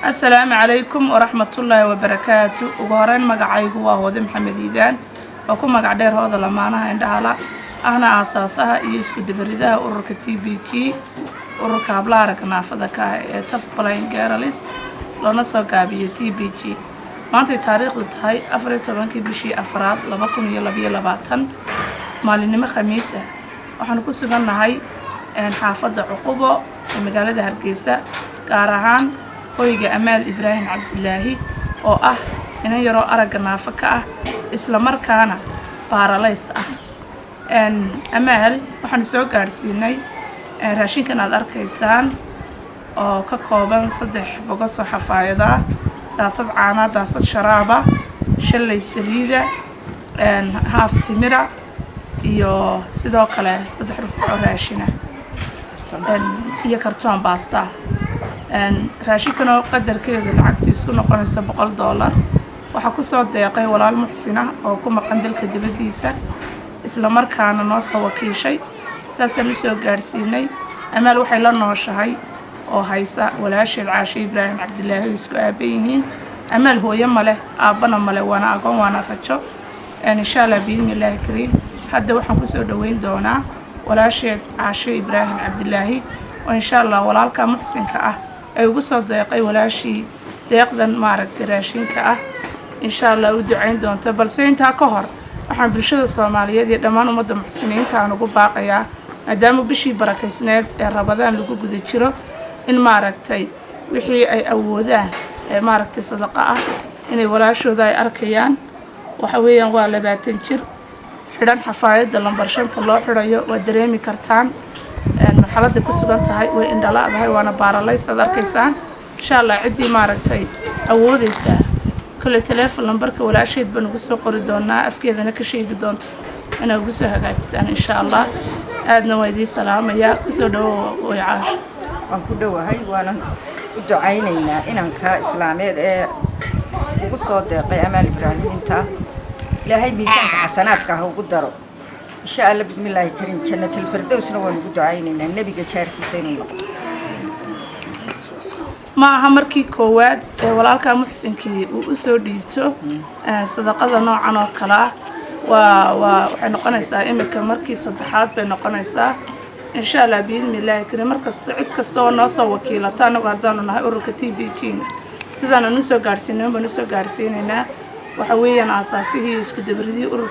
السلام عليكم ورحمة الله وبركاته. وقارن مقعيق وهذا محمد إيدان وكم مقعدير هذا لمعناها عندها أنا أساسها يسكت بريدها أورك تي بي تي أورك أبلارك نافذك تفبلين جارليس لنا ساقابية تي بي تي ما أنت تاريخ هاي أفريت طبعاً بشيء أفراد لبكون يلا بيلا باتن مالين خميسة وحنكسبنا هاي حافظ عقوبة مقالة هرقيسة قارهان قوية أمال إبراهيم عبد الله oo ah inay yaro araga naafaka ah isla markaana baaralays ah Amal waxaan soo gaarsiinay raashinkan aad arkaysaan oo ka kooban 3 boqos oo xafaayada daasad caana daasad sharaaba shalay saliida haaf timira iyo sidoo kale 3 ruf oo raashin ah iyo kartoon baasta raashinkan oo qadarkeedu lacagtiisu noqonaysa $100 waxa ku soo deeqay walaal muxsina oo ku maqan dalka dibadiisa isla markaana noo soo wakiishay saasaan soo gaarsiinay Amal waxay la nooshahay oo haysa walaasheed Caashe Ibraahim Cabdilaahi isku aabayihiin Amal hooyo male aabana male wana aqoon wana rajo insha Allah biidnillaahi kariim hadda waxaan ku soo dhaweyn doonaa walaasheed Caashe Ibraahim Cabdilaahi oo insha Allah walaalka muxsinka ah ay ugu soo deeqay walaashii deeqdan maaragtay raashinka ah insha Allah u duceyn doonto balse inta ka hor waxaan bulshada Soomaaliyeed iyo dhammaan ummadda muxsiniinta aan ugu baaqayaa maadaama bishii barakeysneed ee Ramadaan lagu guda jiro in maaragtay wixii ay awoodaan ee maaragtay sadaqa ah inay walaashooda ay arkayaan waxa weeyaan waa 20 jir xidhan xafaayada lambar 5 loo xirayo waa dareemi kartaan marxaladda ku sugan tahay way indhalaadahay waana baaralays aad arkaysaan insha Allah cidii maaragtay awoodaysa kale telefoon lambarka walaasheed baan ugu soo qori doonaa afkeedana ka sheegi doonto inay ugu soo hagaajisaan insha Allah aadna waa idin salaamaya ku soo dhawo way Caashe waan ku dhawahay waana u ducaynaynaa inanka islaameed ee ugu soo deeqay Amal Ibraahim inta ilaahay miisaanka xasanaadka ha ugu daro insha Allah bismillaahi kariim jannatul firdawsna waan ugu ducaynaynaa nabiga jaarkiisa inuu noqdo ma aha markii koowaad ee walaalka muxsinkii uu u soo dhiibto sadaqada noocan oo kala waxay noqonaysaa imika markii saddexaad bay noqonaysaa insha Allah biidnillaahi kariim markasta cid kasta oo noo soo wakiilata anagu haddaanu nahay ururka TBG sidaan aanu soo gaarsiinay waxa weeyaan asaasihii isku dabridii ururka